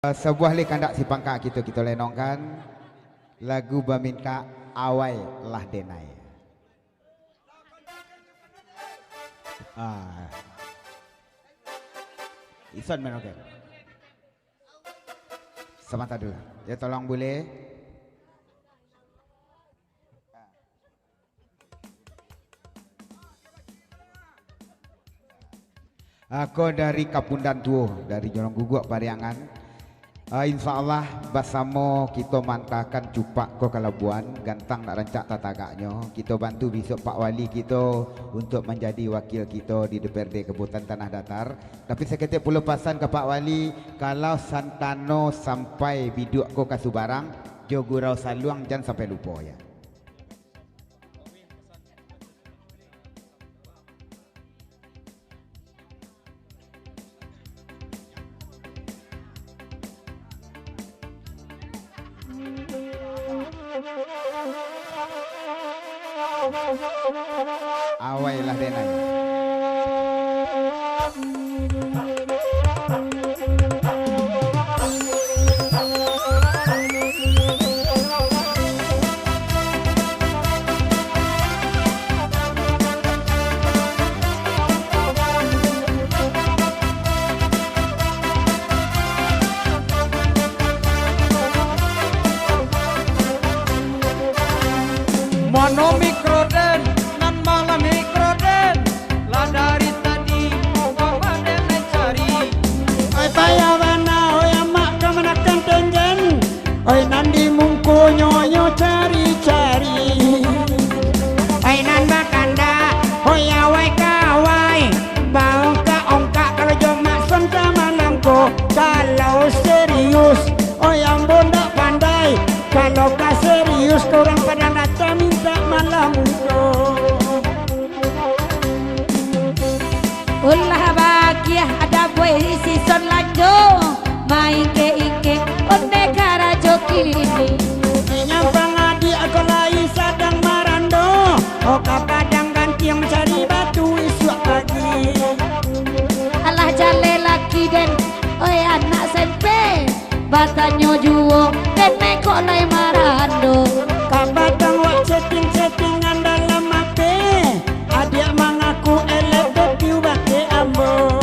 Sebuah li kandak si pangka kita lenongkan lagu baminka awai lah denai. Ison menoket. Semata dulu. Ya tolong boleh. Aku dari Kapundan Tuo, dari Jorong Guguk Pariangan. InsyaAllah bersama kita mantahkan cupak ko Kalabuan gantang nak rancak tatagaknya. Kita bantu besok Pak Wali kita untuk menjadi wakil kita di DPRD Kabupaten Tanah Datar. Tapi saya kata perlu pasan ke Pak Wali, kalau Santano sampai biduk ko Kasubarang, Jogurau Saluang jangan sampai lupa ya. Awailah denai. Mono mikroden nan malam mikroden lah dari tadi bawa dan mencari. Oi payawana oi amak kemenakan tenjen. Oi nandi mungku nyonyo cari-cari. Oi nan bakanda oi awai kawai. Bau ka ongka kalau jomak son sama langko. Kalau serius oi ambon dak pandai. Kalau ka serius korang pada datang minta malam Ulah bahagia ada boy season lanjo main ke ike onde kara joki nyampang adi aku lai sadang marando. Oka padang ganti yang mencari batu esok pagi. alah jale laki den oi anak sempe batanyo juo den meko lai marando Kabadang wak chatting-chattingan dalam HP. Adik mengaku elevatiu bake ambo.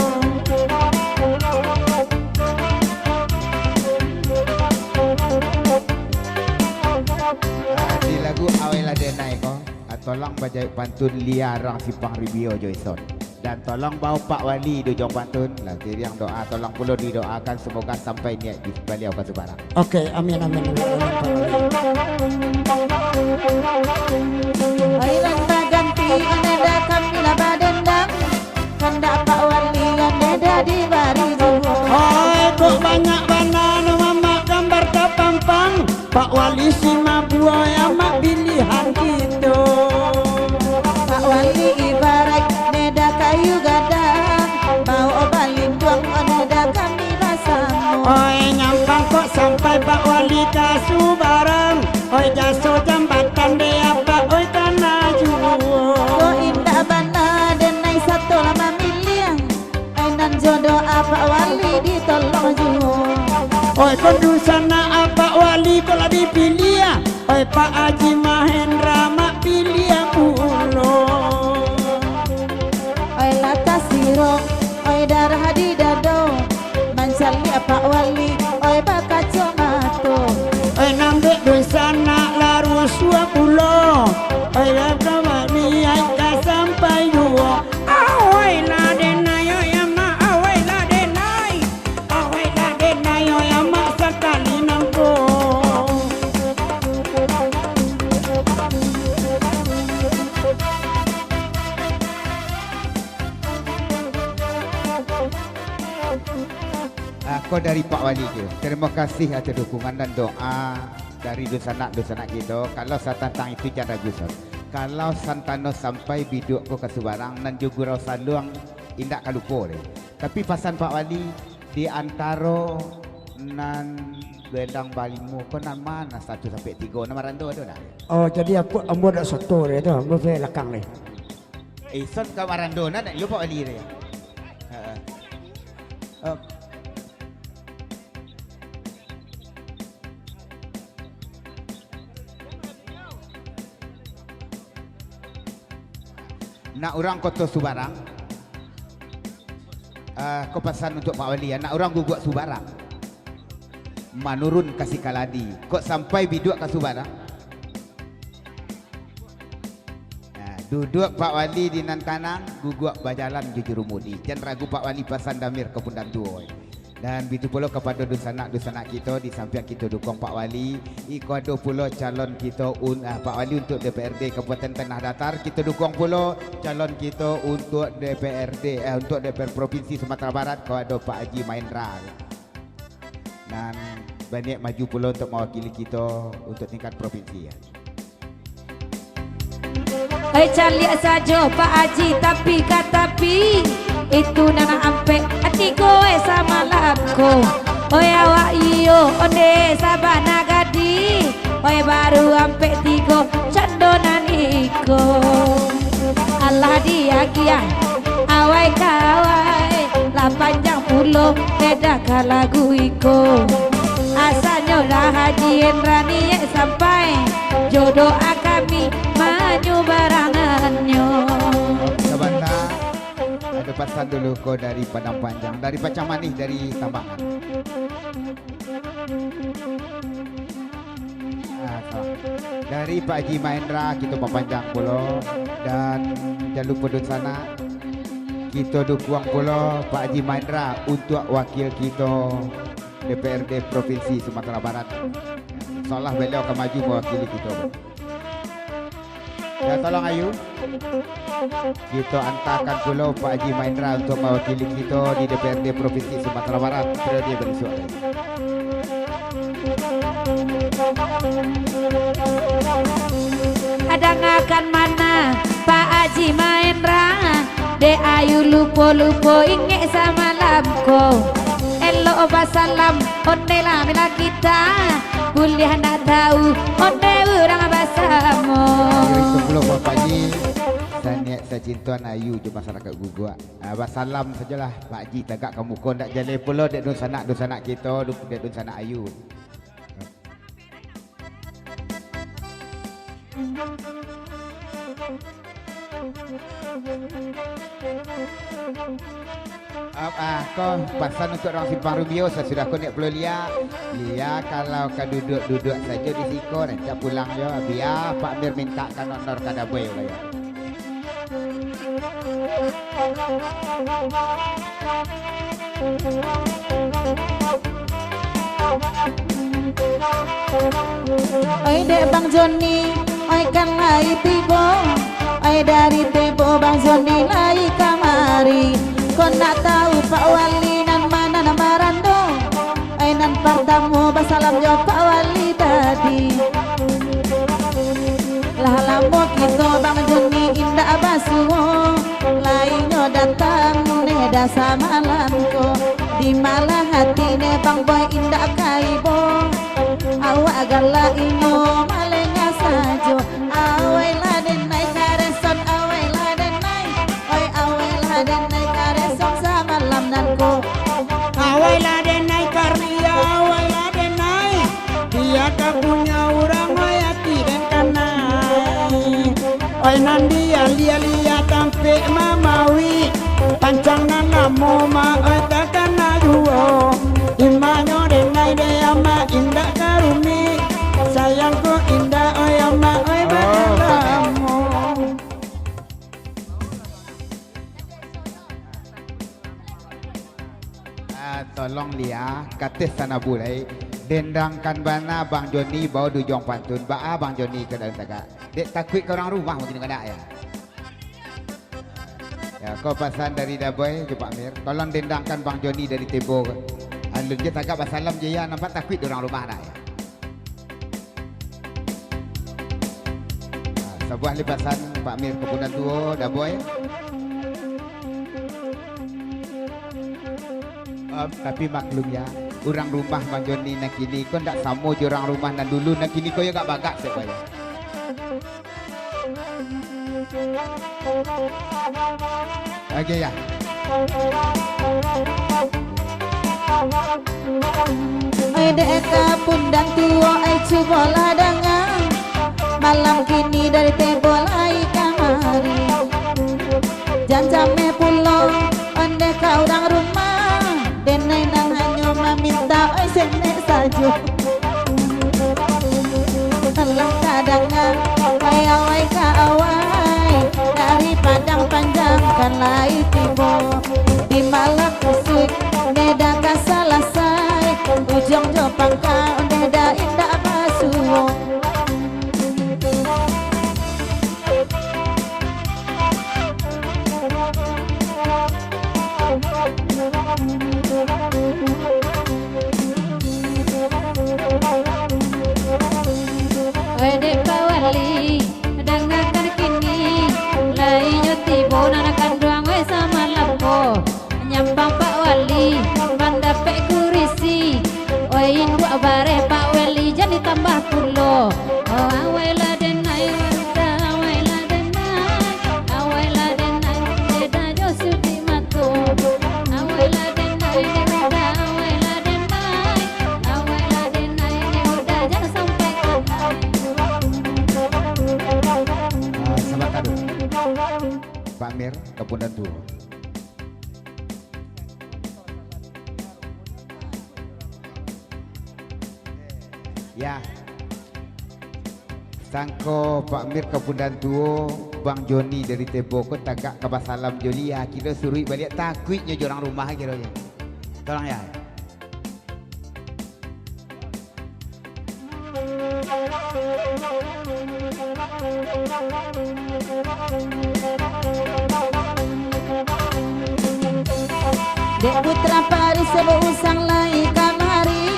Di lagu awailah denai ko. Tolong baca pantun liarang simpang ribio Joyson. Dan tolong bawa Pak Wali dojong pantun. Lagi yang doa tolong perlu didoakan semoga sampai niat di beliau Kasubarang. Oke, amin amin. oi landa ganti aneda kamila badendang kanda Pak Wali aneda di bari juo Oi, kok banyak banan mama gambar kepampang. Pak Wali si mabuai amat pilihan gitu. Pak Wali ibarat neda kayu gadang mau balindung neda kami rasamu Oi, nyampang kok sampai Pak Wali Kasubarang. Oi, jaso jambatan de apa oi tanah juo. Ko indah bana denai satu lama miliang ainan jodoh Pak Wali ditolong juo Oi, kondusana apa Wali kok lebih pilih ya. Oi, Pak Haji Mahendra mak pilih ya pulo. oi lata siro oi darah di dado mancali Pak Wali oi bakaco mato Oi, nambek dosana larus 20. Oi, kawali aika sampai dua. Awai la denai oi ama awai la denai. Awai la denai oi ama sekali nampo. Aku dari Pak Wali ke. Terima kasih atas dukungan dan doa dari dosanak kita. Kalau saya tantang itu jangan ragu sob. Kalau Santano sampai biduk ke Kasubarang dan Jogurau Saluang indak kalupo deh. Tapi pasan Pak Wali di antara nan Gendang Balimu kau nan mana 1 sampai 3 nama rando ada nak? Oh, jadi aku ambo dak soto dia tu, ambo fe lakang ni. Son kau rando nak lupa Wali dia. nak orang Kota Subarang. Kau pesan untuk Pak Wali, nak orang Guguk Subarang. Manurun kasih kaladi. Kok sampai biduk ke Subarang. Duduk Pak Wali di Nantanang, Guguk berjalan jujur mudi. Jangan ragu Pak Wali pasan damir ke Pundan Tua. Dan begitu pula kepada dusanak kita di samping kita dukung Pak Wali. Iko ada pula calon kita Pak Wali untuk DPRD Kabupaten Tanah Datar. Kita dukung pula calon kita untuk DPRD untuk DPR Provinsi Sumatera Barat. Kau ada Pak Haji Mahendra. Dan banyak maju pula untuk mewakili kita untuk tingkat provinsi ya. Calik saja Pak Haji tapi katapi itu nana ampe hati kowe sama laku. Oi awak iyo onde sabana gadi. Oi baru ampe tigo candonan iko. Allah dia kia awai kawai la panjang pulau beda lagu iko. Asalnya lah Haji Indrani sampai jodoh kami maju barangannya. Sebentar, ada pesan dulu kau dari Padang Panjang, dari Pacang Manis, dari Tambangan. Dari Pak Haji Mahendra kita panjang pula, dan jangan lupa di sana kita dukung pula Pak Haji Mahendra untuk wakil kita DPRD Provinsi Sumatera Barat. Insyaallah beliau akan maju mewakili kita. Ya tolong ayu kita antarkan pula Pak Haji Mahendra untuk mewakili kita di DPRD Provinsi Sumatera Barat periode berikut. Ada ngakan mana Pak Haji Mahendra de ayu lupo-lupo inge sama lamko. Elo basalam onde la mila kita kuliah nak tahu onde urang basamo. Itu pula Pak Haji. Saya cinta ayu di masyarakat Guguk. Basalam sajalah Pak Haji tagak kamu kau nak jalan pula dek dosanak kita dek dosanak ayu. Kau pasan untuk orang Simpang Rubio sudah kau nak perlu lihat kalau kau duduk saja di siko nanti pulang je biar Pak Mir minta kan honor kada boleh lah ya. Oi dek Bang Joni, oi kan lai tibo. Oi dari Tebo Bang Joni lai kamari. Kau nak tahu Pak Wali nan mana nama rando. Oi nan pertama basalam jo Pak Wali tadi. Lah lamo kita Bang Joni indah basuho. Lainnya datang neda sama lamko. Di malah hati ne Bang Boy indah kaibo. Awak gala ino malenya sajo. Awai lah denai kareson awai lah denai. Oi awai lah denai kareson sama lam nanko. Awai lah denai karya awai lah denai. Dia tak punya orang hayati dan kanai. Oi nandi lia tampe mamawi. Pancang nana moma oi takkan ajuo. Imanyo denai de ama indah karumi. Sayangku indah oi ama oi badamu. Tolong lihat katis sana bulai dendangkan bana Bang Joni bawa dujong pantun Bang Joni ke dalam tagak dek takut ke orang rumah mungkin kena ya. Ya kau pasan dari Daboy ke Pak Mir tolong dendangkan Bang Joni dari Tebo. Alun je tagak basalam je ya nampak takut orang rumah nak ya. Sebuah lipasan Pak Mir ke Pundan Tua Daboy. Tapi maklum ya, orang rumah Bang Joni nak kini kau tak sama je orang rumah nan dulu nak kini kau ya gak bagak sebaya. Okey ya. Oi deka Pundan Tua ai cuba ladangan. Malam kini dari Tebo lai kamari. saja. Alah kadangnya awai ka awai dari padang panjang kan lai tibo di malak kusuk neda ka salasai ujung jopang ka neda indah basuo. Dek Pawali dengarkan kini lainnya tibo nanakan doang we sama lampo nyambang Pak Wali mandapek kurisi oin dua bare Pak Wali jadi tambah pulo oh awela denai awela denai awela denai beda josu di matu awela denai awela denai awela denai udah jangan sampai Sahabat Kado Pak Mir Kapundan Tuo. Ya sangko Pak Mir Kapundan Tuo Bang Joni dari Tebo ko tagak kabasalam Joli ya kira suruh balik takutnya jorang rumah kira ya. Tolong ya. Dek putra Paris sebo usang lai kamari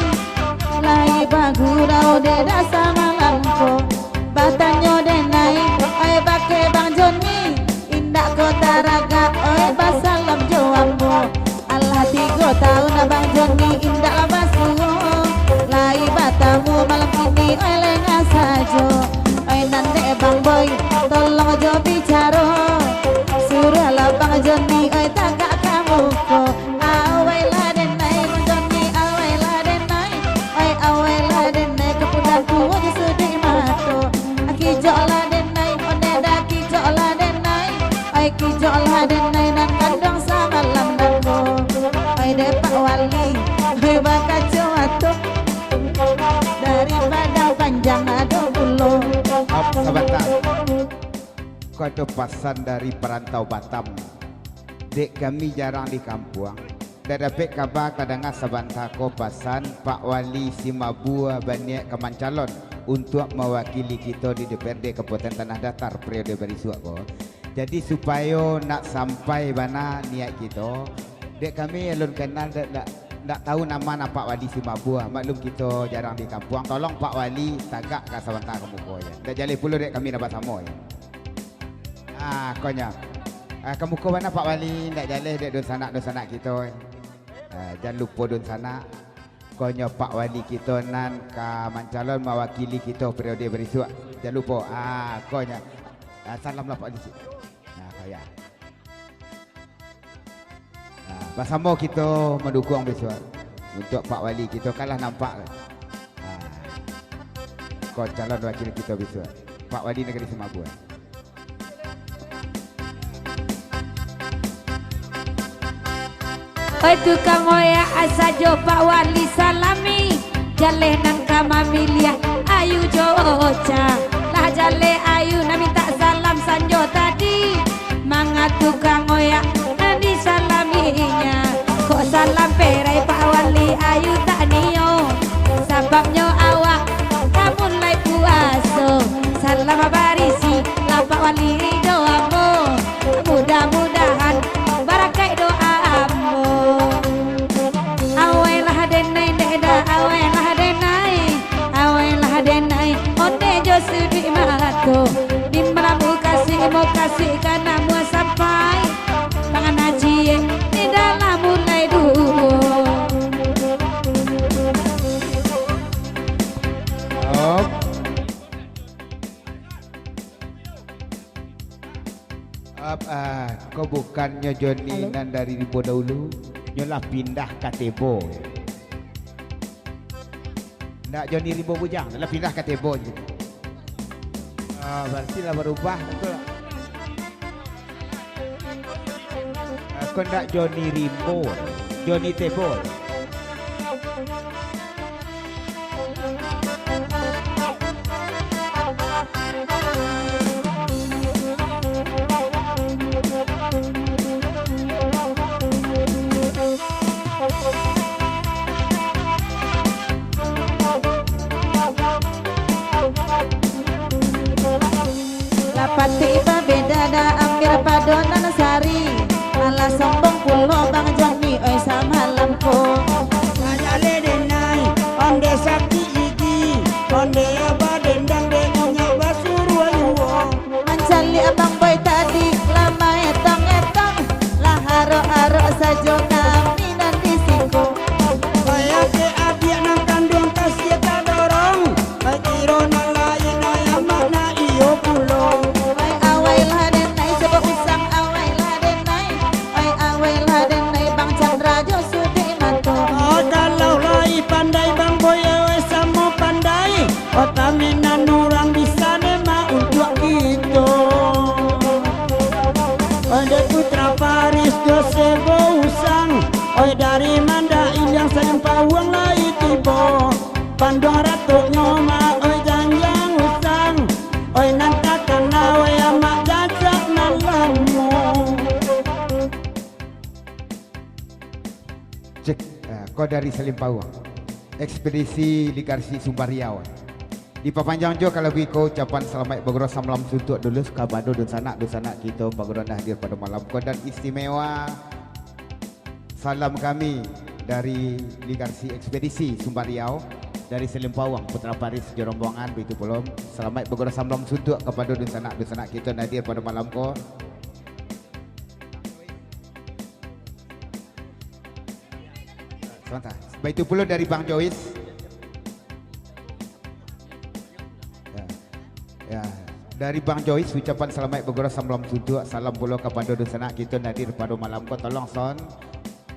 lai bagurau de dasa malamko batanyo de nai ay bake Bang Joni indak kota raga oi basalam joambo Allah 3 tahun Bang Joni indak labasuo lai batamu malam ini oi lenga sajo oi nande Bang Boy tolong jo bicara suruh lah Bang Joni oi tagak kamu ko awela denai Bang Joni awela denai oi awela denai kepundan tuo di sudi mato aki jola denai oneda ki jola denai oi ki jola denai nan kandang sama lamdango oi de Pak Wali oi bakaco atuk dari padang panjang ado pulo. Sebentar. Kau ada pesan dari perantau Batam. Dek kami jarang di kampung. Dan dapat kabar kadang-kadang sebentar kau pesan Pak Wali Simabua Baniak Kemancalon untuk mewakili kita di DPRD Kabupaten Tanah Datar periode berisua kau. Jadi supaya nak sampai mana niat kita, dek kami alun kenal tak tahu nama Pak Wali Simabua. Maklum kita jarang di kampung. Tolong Pak Wali tagak ke sebentar kamu kau ya. Tak jalih puluh dek kami dapat sama ya. Konya. Kamu kau mana Pak Wali tak jalih dek don sanak kita. Jangan lupa don sanak. Konya Pak Wali kita nan ka Mancalon mewakili kita periode berisua. Jangan lupa. Konya. Salamlah Pak Wali. Kaya. Bersama kita mendukung besok untuk Pak Wali kita kalah nampak. Kau calon wakil kita besok Pak Wali Negeri Simabua. oi tukang oya asajo Pak Wali salami jaleh nang kamamilia ayu joca lah jale ayu na minta salam sanjo tadi mangat tukang oya di salaminya kok salam perai Pak Wali ayu tak nio sababnya awak kamu lai puaso salam barisi lah Pak Wali doamu mudah-mudahan barakai doamu awelah denai deda awelah denai onde jo sudi mato di meramu kasih mau kasih karena mau sampai tangan haji di dalam mulai dulu. Kau bukannya Joni nan dari Ribo dahulu nyolah pindah ke Tebo. Ndak Joni Ribo Bujang, lah pindah ke Tebo je. Berarti lah berubah betul. Kau ndak Joni Ribo, Joni Tebo. Lapat tiba beda da ambil padonan sari, malah sombong pulo Bang Joni oi sama lampu. Ajale denai onde sakti iki onde apa dendang dengonya basuru ayuwo Mancali abang boy tadi lama etong lah haro sajo kami nanti siku. kaya ke abiak nang kandung kasih tak dorong kiro nang lain ayam makna iyo pulau Oi awai lah denai sebab usang awai lah denai. Oi awai lah denai Bang Chandra jo sudi mantu. oh kalau lai pandai bang boy sama pandai otaminan orang bisa nema untuk kita Ode putra Paris Josebo usang oi dari Mandain yang sayang pawang lai tiba pandang ratu nyoma oi janjang usang oi nantakan nawe amak jajak nalamu Cek, kau dari Selimpawang, ekspedisi Ligarsi Sumbar Riau. Di papanjang jo kalau biko ucapan selamat bergerak samalam suntuk dulu kabado dan sanak kita bergerak hadir pada malam kau dan istimewa salam kami dari Ligarsi ekspedisi Sumbar Riau dari Selimpawang Putra Paris Jerombongan begitu belum selamat bergerak samalam suntuk kabado dan sanak kita hadir pada malam kau. Sebentar. Baik itu pula dari Bang Jois. Ya, dari Bang Jois ucapan selamat bergerak samalam suntuk salam pula kepada dosa kita nadir pada malam kau tolong son.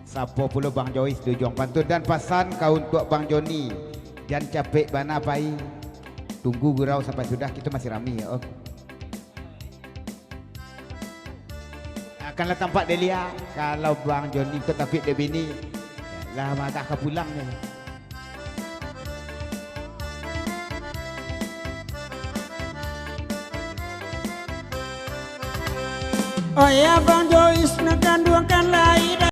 Sapo pula Bang Jois tujuan pantun dan pasan kau untuk Bang Joni. Jangan capek bana pai. Tunggu gurau sampai sudah kita masih rami ya. Okay. Akanlah tampak Delia kalau Bang Joni ke tapi dia bini. Lah maka ke pulang ni. oh ya bang Jois nak kandungkan lai